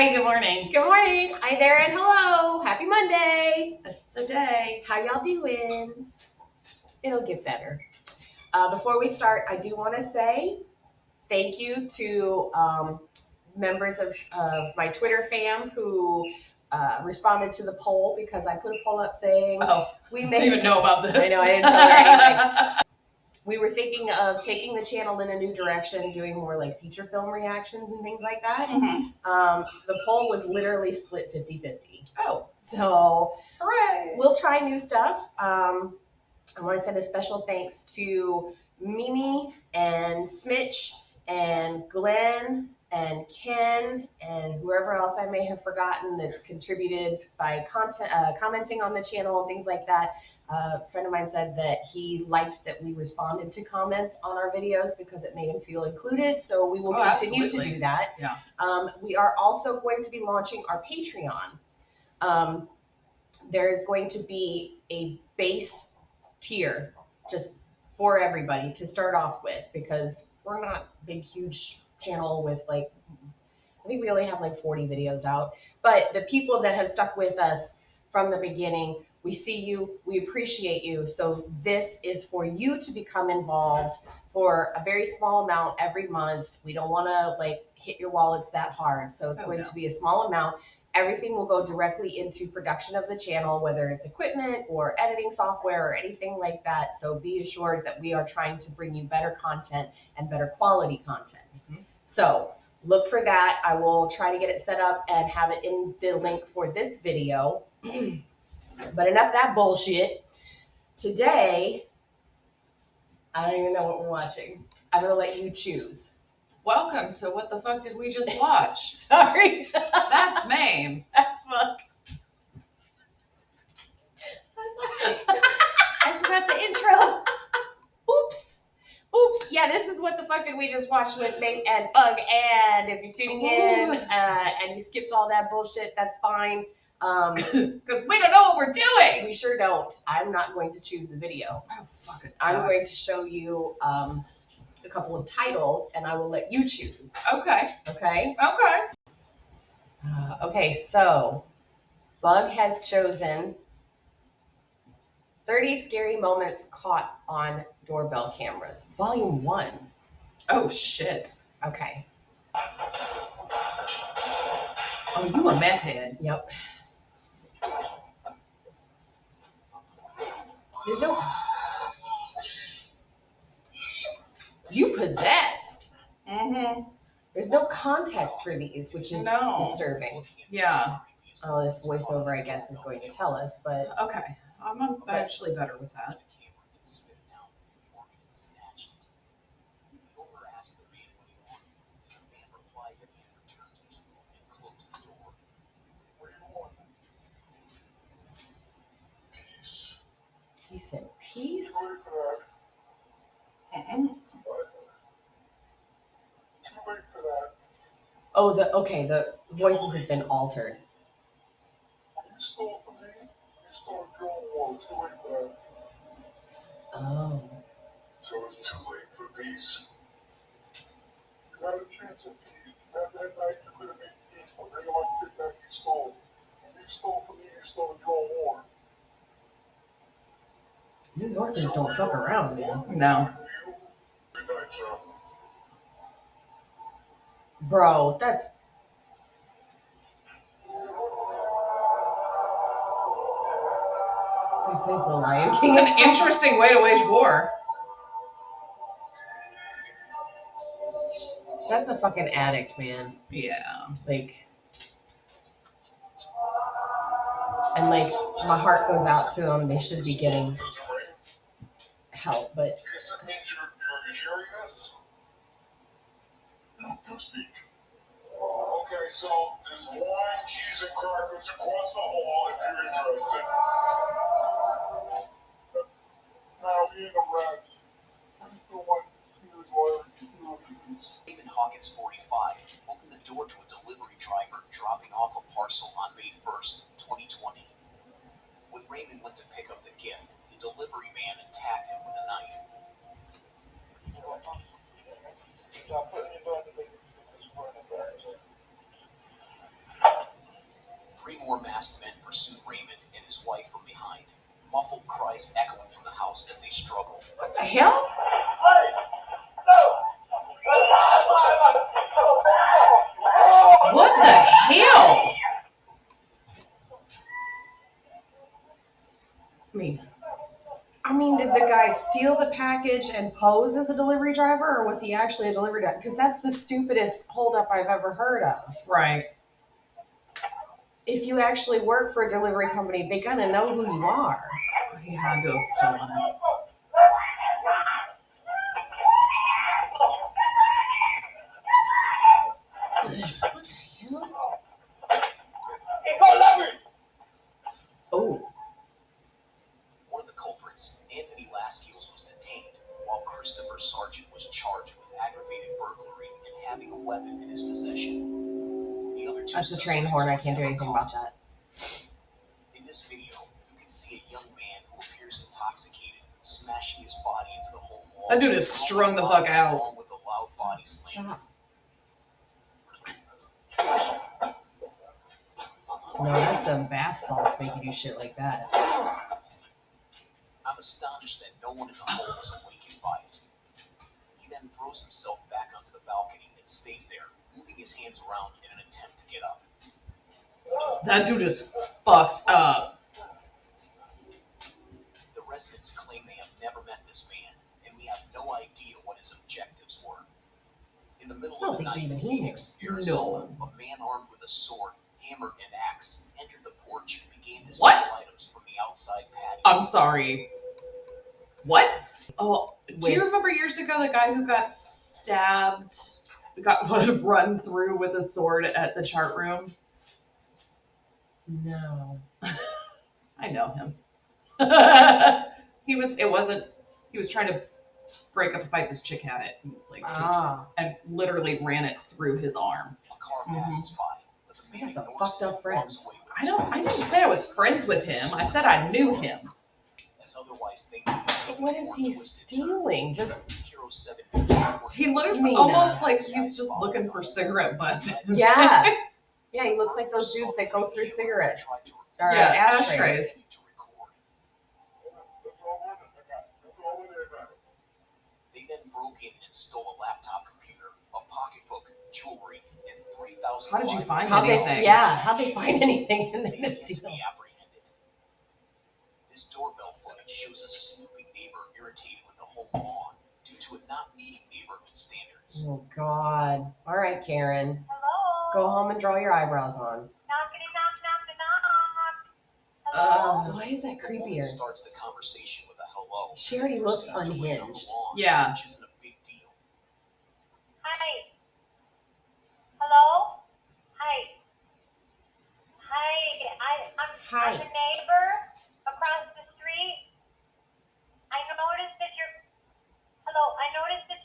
Hi, good morning. Good morning. Hi there and hello. Happy Monday. It's a day. How y'all doing? It'll get better. Before we start, I do want to say thank you to members of my Twitter fam who responded to the poll because I put a poll up saying we may even know about this. I know, I didn't tell her anything. We were thinking of taking the channel in a new direction, doing more like feature film reactions and things like that. Mm-hmm. The poll was literally split 50-50. Oh. So hooray! We'll try new stuff. I want to send a special thanks to Mimi and Smitch and Glenn and Ken and whoever else I may have forgotten that's contributed by commenting on the channel and things like that. A friend of mine said that he liked that we responded to comments on our videos because it made him feel included. So we will continue to do that. Yeah. We are also going to be launching our Patreon. There is going to be a base tier just for everybody to start off with because we're not big, huge channel with like, I think we only have like 40 videos out. But the people that have stuck with us from the beginning, we see you, we appreciate you. So this is for you to become involved for a very small amount every month. We don't want to like hit your wallets that hard. So it's going to be a small amount. Everything will go directly into production of the channel, whether it's equipment or editing software or anything like that. So be assured that we are trying to bring you better content and better quality content. Mm-hmm. So look for that. I will try to get it set up and have it in the link for this video. But enough of that bullshit. Today, I don't even know what we're watching. I'm going to let you choose. Welcome to What the Fuck Did We Just Watch? Sorry. That's Mame. That's fuck. I forgot the intro. Oops. Yeah, this is What the Fuck Did We Just Watch with Mame and Bug. And if you're tuning in and you skipped all that bullshit, that's fine. Because we don't know what we're doing. We sure don't. I'm not going to choose the video. Oh, fuck it. I'm going to show you a couple of titles and I will let you choose. Okay. Okay, so Bug has chosen 30 Scary Moments Caught on Doorbell Cameras, Volume 1. Oh, shit. Okay. Oh, you a meth head. Yep. There's no... You possessed. Mm-hmm. There's no context for these, which is disturbing. Yeah. Oh, this voiceover, I guess, is going to tell us, but... Okay. I'm actually better with that. He said peace? Oh, the voices have been altered. You stole from me. You stole your war. Too late for that. Oh. So it's too late for peace. You got a chance at peace. That night you could have made peace, but they want to get back you stole. And you stole from me. You stole your war. New Yorkers don't fuck around, man. No. Good night, sir. Bro, that's... So he plays the Lion King. It's an interesting way to wage war. That's a fucking addict, man. Yeah. Like... And like, my heart goes out to them. They should be getting help, but... Yes, it means you're hearing this? No, don't speak. Okay, so there's wine, cheese, and crackers across the hall if you're interested. Now, we ain't a rat. We still want Peter's lawyer to do this. Damon Hawkins, 45, opened the door to a delivery driver dropping off a parcel on May 1st, 2020. When Raymond went to pick up the gift, the delivery man attacked him with a knife. more masked men pursued Raymond and his wife from behind, muffled cries echoing from the house as they struggle. What the hell? What the hell? I mean, did the guy steal the package and pose as a delivery driver, or was he actually a delivery driver? Because that's the stupidest holdup I've ever heard of. Right. If you actually work for a delivery company, they gotta know who you are. He had to have stolen it. Oh, One of the culprits, Anthony Laskeels, was detained, while Christopher Sargent was charged with aggravated burglary and having a weapon in his possession. The other two that's a train suspects horn. I were can't do never anything caught. about that. In this video, you can see a young man who appears intoxicated, smashing his body into the home wall. That dude is strung the fuck out. Along with a loud body slam. Stop. No, that's them bath salts make you do shit like that. I'm astonished that no one in the home was awakened by it. He then throws himself back onto the balcony and stays there, moving his hands around in an attempt to get up. That dude is fucked up. The residents claim they have never met this man, and we have no idea what his objectives were. In the middle I don't of the think night in even he knew. Phoenix, Arizona, a man armed with a sword, hammer, and axe entered the porch and began to What? steal items from the outside patio. I'm sorry. What? Oh, do you With- remember years ago the guy who got stabbed, got run through with a sword at the chart room? No. I know him. He was trying to break up a fight this chick had it, like, Ah. and literally ran it through his arm. A car passes by, but the I man got some ignores fucked it up and friends. walks away with I didn't say I was friends with him. I said I knew him. as otherwise thinking of taking But what a is more he twisted turn. stealing? Just Hero 7 News Network He looks You mean, almost like he's just looking for cigarette butts. yeah. Yeah, he looks like those dudes that go through cigarette or Yeah, ashtrays. ashtrays. They then broke in and stole a laptop computer, a pocketbook, jewelry, and 3,000. How did you find How'd anything? how'd they find anything in They there to had to steal? be apprehended. This doorbell footage shows a snooping neighbor irritated with the home lawn due to it not meeting neighborhood standards. Oh God. All right, Karen. Hello? Go home and draw your eyebrows on. Knockity knock, knock, knock. Hello? Why is that The woman creepier? starts the conversation with a hello. She already looks Proceeds to wait on the unhinged. lawn, Yeah. Which isn't a big deal. Hi. Hello? Hi. Hi. I'm the neighbor across the street. I noticed that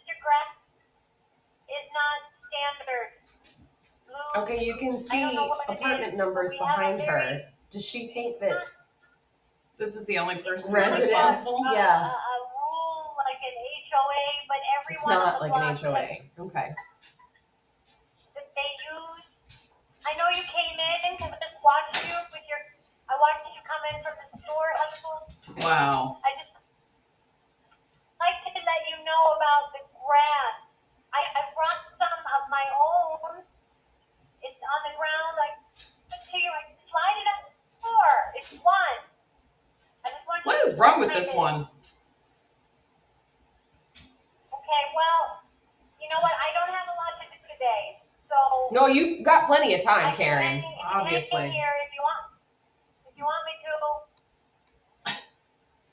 your grass is not standard. Blue. Okay, you can I see don't know what it apartment is, numbers but we have a behind her. very- Does she think that This is the only person who's Residents. responsible? Yeah. A rule like an HOA, but everyone it's on not the like an block HOA? Okay. that they use. I know you came in because I just watched you with your. I watched you come in from the store, hustle. Wow. I just like to let you know about the grass. I brought some of my own. It's on the ground. I put to you. I slide it up the floor. It's one. I just want What you is to wrong with find this it. one? Okay, well, you know what? I don't have a lot to do today, so. No, you got plenty of time, I can Karen. hang in Obviously. here if you want. If you want me to.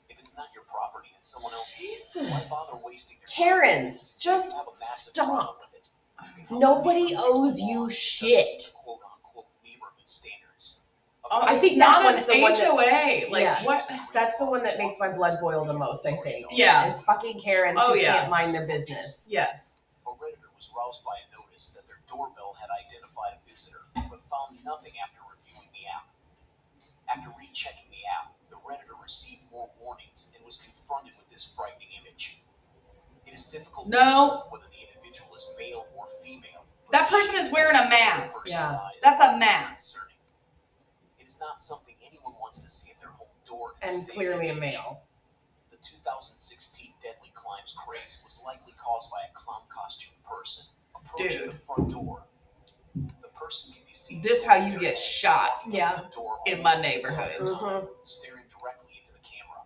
If it's not your property and someone else's, Jesus. why bother wasting your Karens, time? just You have a massive stop. problem with it. You can help Nobody the neighbor owes fix the you lawn that shit. doesn't meet the quote-unquote neighborhood standards. Oh, I think not that one's an the one that- HOA. Like, Yeah. what? That's the one that makes my blood boil the most, I think. Yeah. Is fucking Karens Oh, who yeah. can't mind their business. Yes. A Redditor was roused by a notice that their doorbell had identified a visitor, but found nothing after reviewing the app. After rechecking the app, the Redditor received more warnings and was confronted with this frightening image. It is difficult to No. discern whether the individual is male or female. but That the person shape is wearing a of the mask. person's Yeah. eyes That's a is mask. concerning. It and clearly a male. The 2016 deadly crimes craze was likely caused by a clown costume person approaching Dude. the front door. The person can be seen. This how you get shot Yeah. in my neighborhood. Staring directly into the camera.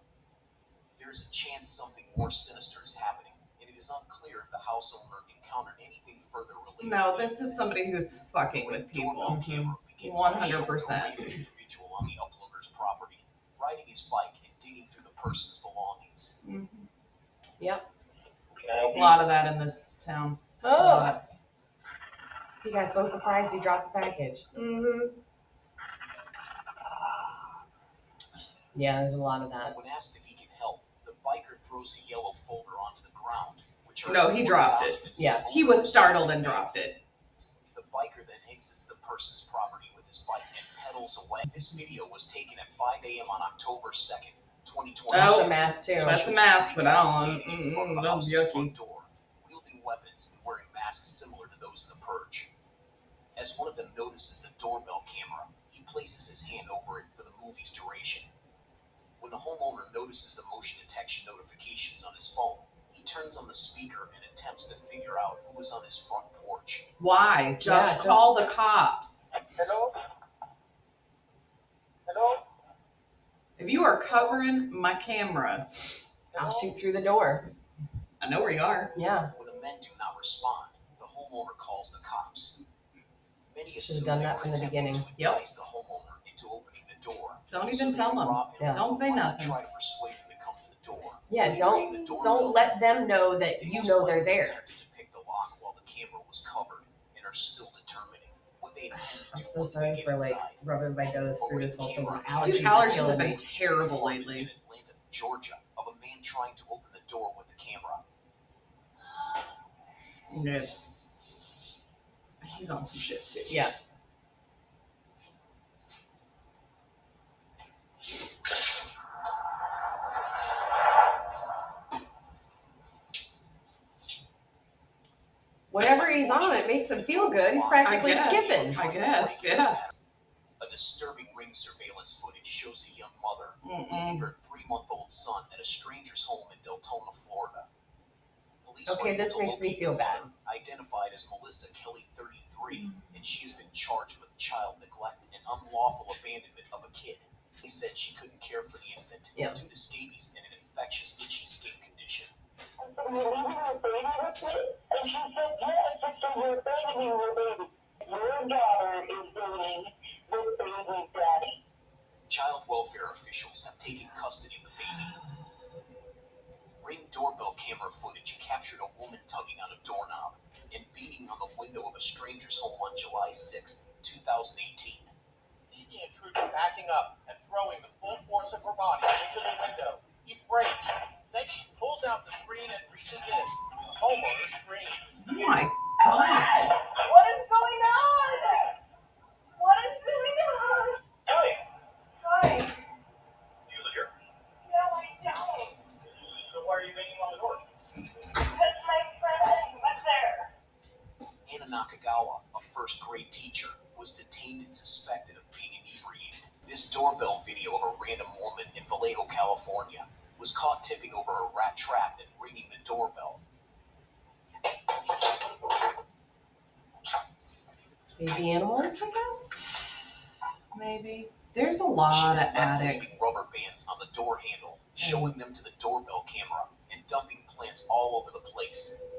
There is a chance something more sinister is happening, and it is unclear if the house owner encountered anything further related. No, this is somebody who's fucking with people. 100%. Individual on the uploader's property, riding his bike and digging through the person's belongings. Yep. A lot of that in this town. A Oh. lot. He got so surprised he dropped the package. Yeah, there's a lot of that. When asked if he can help, the biker throws a yellow folder onto the ground, which are No, he dropped it. documents Yeah. that He owner was startled and dropped it. The biker then exits the person's property with his bike and pedals away. This video was taken at 5 a.m. on October 2nd, 2020. That's Oh. a mask too. That's a mask, but I don't want. In front of the That's house's yucky. front door, wielding weapons and wearing masks similar to those in the Purge. As one of them notices the doorbell camera, he places his hand over it for the movie's duration. When the homeowner notices the motion detection notifications on his phone, he turns on the speaker and attempts to figure out who is on his front porch. Why? Just just- call the cops. Hello? Hello? If you are covering my camera, I'll shoot through the door. I know where you are. Yeah. When the men do not respond, the homeowner calls the cops. Many Should've assume done they that were from the attempting beginning. to Yep. entice the homeowner into opening the door. Don't So even they tell could them. rob him. Yeah. Don't say Why not nothing. try to persuade him to come to the door? Yeah, When he rang the don't doorbell, let them know that they you most know they're likely there. attempted to pick the lock while the camera was covered and are still determining what they intend to I'm do so once they sorry get for like inside. rubbing my nose through this whole thing. Dude, Allergies are allergies killing have been me. terrible lately. In Atlanta, Georgia, of a man trying to open the door with the camera. Yeah. He's on some shit too. Yeah. Whatever he's on, it makes him feel good. He's practically I guess. skipping. I guess, yeah. A disturbing ring surveillance footage shows a young mother leaving her 3-month-old son at a stranger's home in Deltona, Florida. Police were Okay, able this to makes me locate feel the bad. woman, identified as Melissa Kelly, 33, and she has been charged with child neglect and unlawful abandonment of a kid. They said she couldn't care for the infant Yeah. due to scabies and an infectious itchy skin condition. You're leaving your baby with me? And she said, yes. I said, you're abandoning your baby. Your daughter is dating this baby's daddy. Child welfare officials have taken custody of the baby. Ring doorbell camera footage captured a woman tugging on a doorknob and beating on the window of a stranger's home on July 6, 2018. TV intruder backing up and throwing the full force of her body into the window. He breaks. Then she pulls out the screen and reaches in. The homeowner screams. Oh my god. What is going on? What is going on? Kelly, Hi. you live here? No, I don't. So why are you banging on the door? Because my friend was there. Hannah Nakagawa, a first-grade teacher, was detained and suspected of being inebriated. This doorbell video of a random woman in Vallejo, California, was caught tipping over a rat trap and ringing the doorbell. Save the animals, I guess. Maybe. There's a lot She of then left leaving addicts. rubber bands on the door handle, showing them to the doorbell camera, and dumping plants all over the place.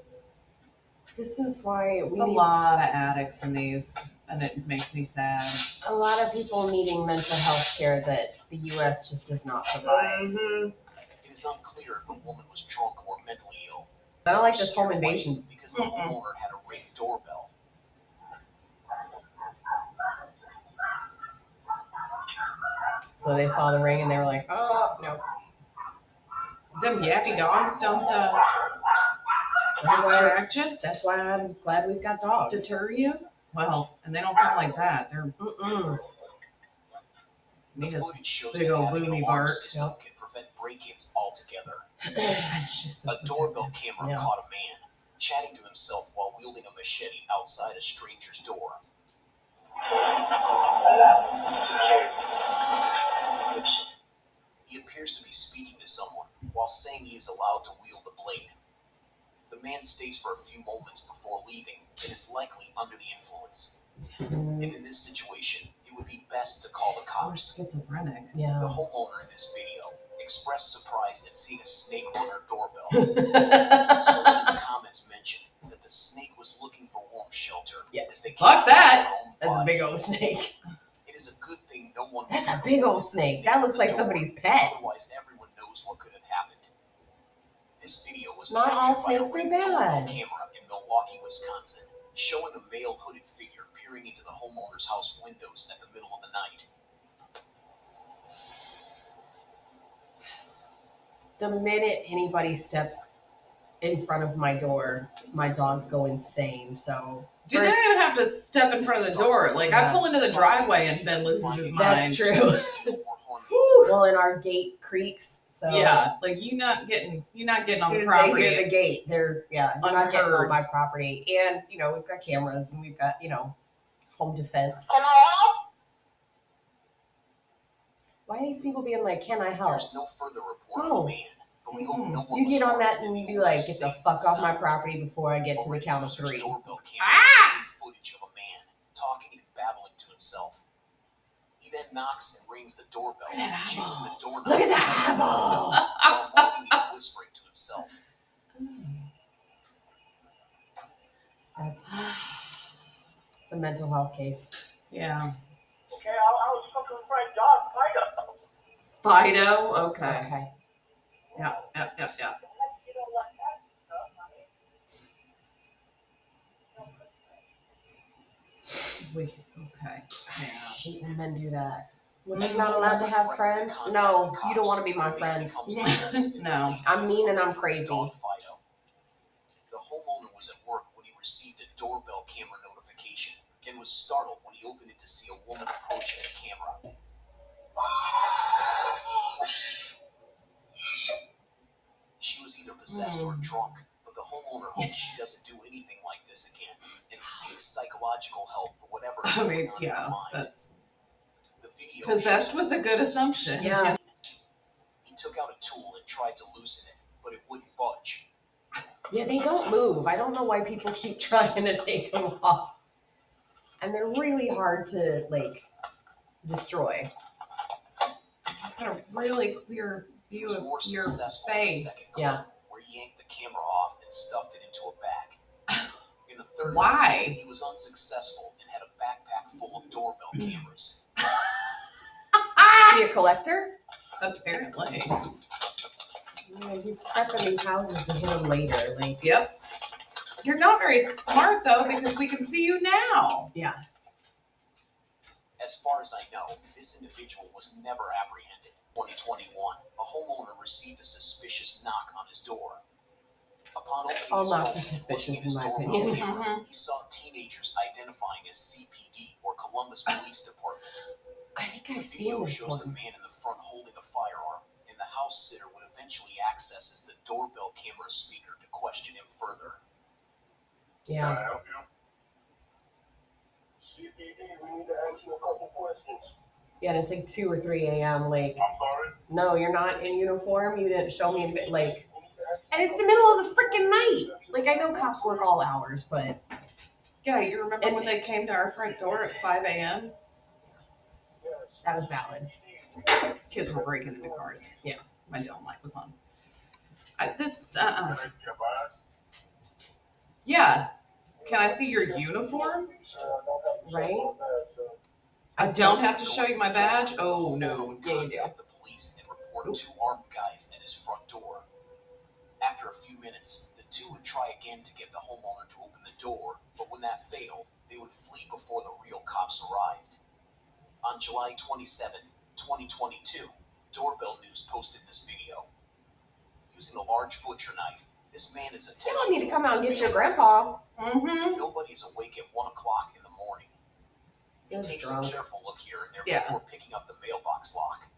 This is why There's we a need lot of addicts in these, and it makes me sad. a lot of people needing mental health care that the U.S. just does not provide. It is unclear if the woman was drunk or mentally ill. I don't like this Steered home away invasion. because the homeowner had a ring doorbell. So they saw the ring and they were like, oh, no. Them yappy dogs don't That's why, distract you, that's why I'm glad we've got dogs. deter you. Well, and they don't sound like that. They're Mm-mm. The need a footage shows big that old having an boomy alarm bark. system can prevent break-ins altogether. It's just so A doorbell protective. camera Yeah. caught a man chatting to himself while wielding a machete outside a stranger's door. He appeared man stays for a few moments before leaving and is likely under the influence. If in this situation, it would be best to call the Or cops. schizophrenic. Yeah. The homeowner in this video expressed surprise at seeing a snake on her doorbell. Someone in the comments mentioned that the snake was looking for warm shelter as they Fuck that! their own That's a body. big old snake. It is a good thing no one. That's a big old snake. That looks like somebody's pet. Otherwise, everyone knows what could have happened. This video was Not all captured by a snakes are Ring doorbell bad. camera in Milwaukee, Wisconsin, showing a male hooded figure peering into the homeowner's house windows at the middle of the night. The minute anybody steps in front of my door, my dogs go insane. So Dude, they don't even have to step in front of the door. Like, I pull into the driveway and Ben loses his mind. That's true. Whew. Well, and our gate creaks. So Yeah, like you're not getting as on soon the as they property. hear the gate, you're not getting Unheard. on my property. And we've got cameras and we've got home defense. Can I help? Why are these people being like, "Can I help?" There's no further report No. of the man, but we hope no one You was get on harmed that in and the you be like, "Get the safe fuck off my sound. property before I get to the Already count of users' 3." doorbell camera Ah! showed footage of a man talking and babbling to himself. He then knocks and rings the doorbell, Look at that jiggling eyeball. the doorknob Look at that eyeball. while moaning and whispering to himself. It's a mental health case. Yeah. Okay, I was looking for a dog, Fido? Okay. Okay. Yeah. You don't like that stuff, Okay. I hate when men do that. When Mm. you're not allowed to have friends? No, you don't want to be my friend. No. I'm mean and I'm crazy. The homeowner was at work when he received a doorbell camera notification and was startled when he opened it to see a woman approaching the camera. She was either possessed or drunk, but the homeowner hopes she doesn't do anything like this again and seeks psychological help for whatever is I going mean, on in her yeah, mind. that's The video possessed shows was a good assumption. Yeah. he took out a tool and tried to loosen it, but it wouldn't budge. Yeah, they don't move. I don't know why people keep trying to take them off. And they're really hard to, destroy. I've got a really clear He view was of more your successful in the face. second clip, Yeah. where he yanked the camera off and stuffed it into a bag. In the third Why? clip, he was unsuccessful and had a backpack full of doorbell cameras. Is he a collector? Apparently. Yeah, he's prepping these houses to hit them later. Yep. You're not very smart though, because we can see you now. Yeah. As far as I know, this individual was never apprehended. 2021, a homeowner received a suspicious knock on his door. Upon opening All his knocks phone are and suspicious looking at his in my doorbell opinion. camera, he saw teenagers identifying as CPD or Columbus Police Department. I think The I've seen video this shows the one. man in the front holding a firearm, and the house sitter would eventually accesses the doorbell camera speaker to question him further. Can I Yeah. help you? CPD, we need to ask you a couple questions. Yeah, and it's 2 or 3 a.m. I'm sorry. No, you're not in uniform. You didn't show me, and it's the middle of the freaking night. I know cops work all hours, but Yeah, you remember And- when they came to our front door at 5 a.m.? that was valid. Kids were breaking into cars. Yeah, my dome light was on. Can I get a badge? Yeah. Can I see your uniform? Right? I don't have to show you my badge? Oh, no. Yeah, you do. Contact the police and report 2 armed guys at his front door. After a few minutes, the 2 would try again to get the homeowner to open the door, but when that failed, they would flee before the real cops arrived. On July 27th, 2022, Doorbell News posted this video. Using a large butcher knife, this man is You don't attempting need to come out and get your mailbox. grandpa. Mm-hmm. Nobody's awake at 1 o'clock in the morning. He He's takes drunk. a careful look here and there Yeah. before picking up the mailbox lock.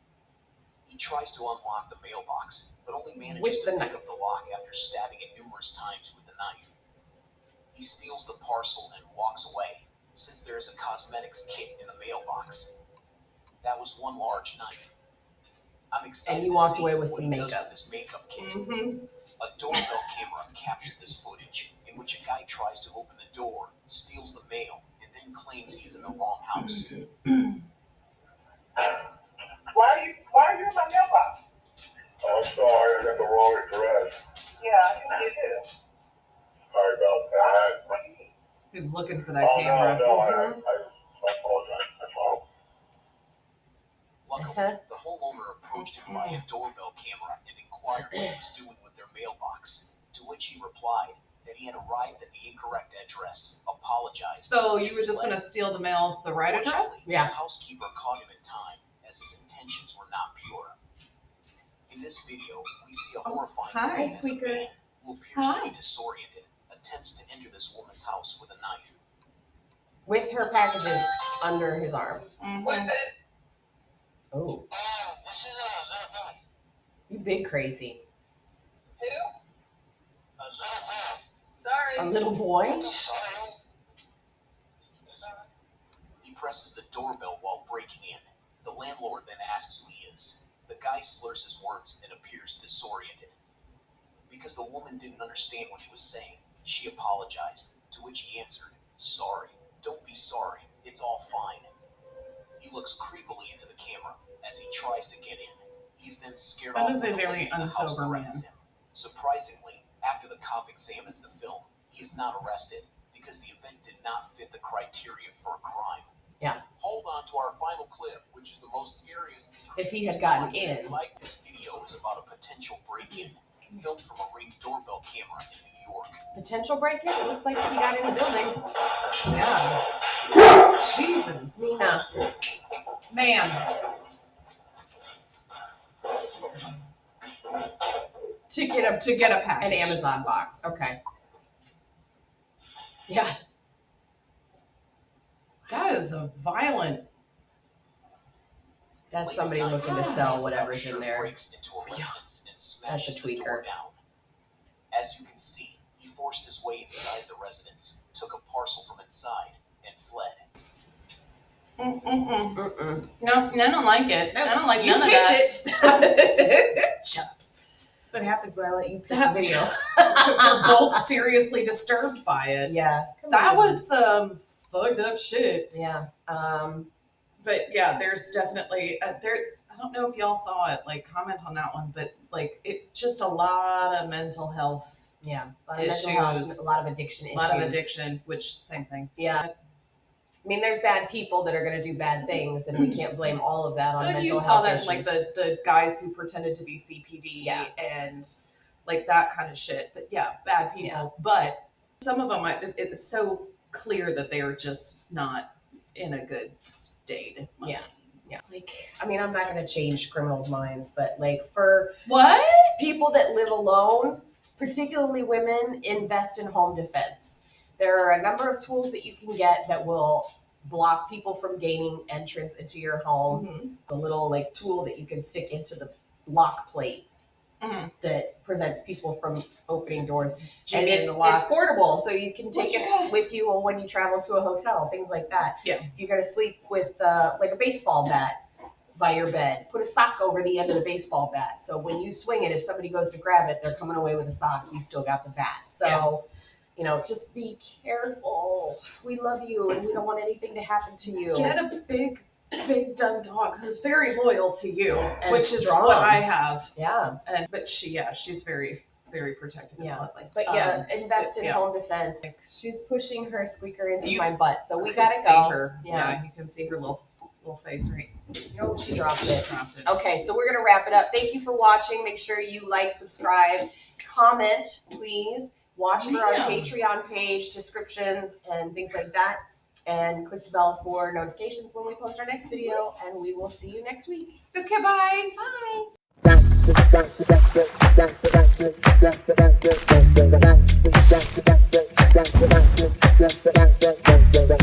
He tries to unlock the mailbox, but only manages With to the pick knife. up the lock after stabbing it numerous times with the knife. He steals the parcel and walks away, since there is a cosmetics kit in the mailbox. That was one large knife. I'm excited And you to walked see away with what some he does makeup. with this makeup kit. Mm-hmm. A doorbell camera captures this footage, in which a guy tries to open the door, steals the mail, and then claims he's in the wrong house. Why are you in my mailbox? Oh, I'm sorry, I got the wrong address. Yeah, I think you do. Sorry about that. What do you mean? Been looking for that camera. No, I apologize. That's all. Luckily, the homeowner approached him via doorbell camera and inquired what he was doing with their mailbox, to which he replied that he had arrived at the incorrect address, apologized. So you were just gonna steal the mail with the right address? Yeah. The housekeeper caught him in time, as his intentions were not pure. In this video, we see a horrifying hi, scene as Squeaker. a man who appears to be disoriented attempts to enter this woman's house with a knife. With her packages under his arm. Mm-hmm. Oh. You big crazy. Sorry. A little boy? He presses the doorbell while breaking in. The landlord then asks who he is. The guy slurs his words and appears disoriented. Because the woman didn't understand what he was saying, she apologized, to which he answered, "Sorry. Don't be sorry. It's all fine." He looks creepily into the camera as he tries to get in. He's then scared That off is a when very lady in the house unsober threatens him. Surprisingly, after the cop examines the film, he is not arrested because the event did not fit the criteria for a crime. Yeah. Hold on to our final clip, which is the most scariest. If he had gotten in. Like this video is about a potential break-in, filmed from a Ring doorbell camera in New York. Potential break-in? Looks like he got in the building. Yeah. Jesus. Nina. Ma'am. To get a package. An Amazon box. Okay. Yeah. That is a violent. That's somebody looking to sell whatever's in there. Breaks into a residence and smashes That's a the door tweaker. down. As you can see, he forced his way inside the residence, took a parcel from inside, and fled. Mm-mm. No, I don't like it. I don't like You none of picked that. That's what happens when I let you pick That the video. We're both seriously disturbed by it. Yeah. Come That on. was some fucked up shit. Yeah. But yeah, there's definitely there's. I don't know if y'all saw it. Like, comment on that one. But like, it just a lot of mental health, Yeah. A lot of mental health, Issues. a lot of addiction a issues. lot of addiction. Which same thing. Yeah. I mean, there's bad people that are going to do bad things, and we can't blame all of that on And mental you health saw that issues. like the guys who pretended to be CPD and like that kind of shit. But yeah, bad people. Yeah. But some of them, it's so clear that they are just not in a good state. Yeah. Yeah. Like, I mean, I'm not going to change criminals' minds, but like for What? people that live alone, particularly women, invest in home defense. There are a number of tools that you can get that will block people from gaining entrance into your home. Mm-hmm. A little like tool that you can stick into the lock plate Mhm. that prevents people from opening doors. Jimmy And in it's the lock. portable, so you can take What's it that? with you when you travel to a hotel, things like that. Yeah. If you're going to sleep with like a baseball bat by your bed, put a sock over the end of the baseball bat. So when you swing it, if somebody goes to grab it, they're coming away with a sock. You still got the bat. So, you know, just be careful. We love you and we don't want anything to happen to you. Get a big dumb dog who's very loyal to you, And which is strong. what I have. Yeah. But she's very, very protective and Yeah. lovely. But yeah, invest in yeah. home defense. She's pushing her squeaker into You my butt, so we can gotta see go. her. Yeah. You can see her little face right. Oh, she dropped it. Dropped it. Okay, so we're gonna wrap it up. Thank you for watching. Make sure you like, subscribe, comment, please. Watch for our Yeah. Patreon page, descriptions, and things like that. And click the bell for notifications when we post our next video. And we will see you next week. Okay, bye. Bye.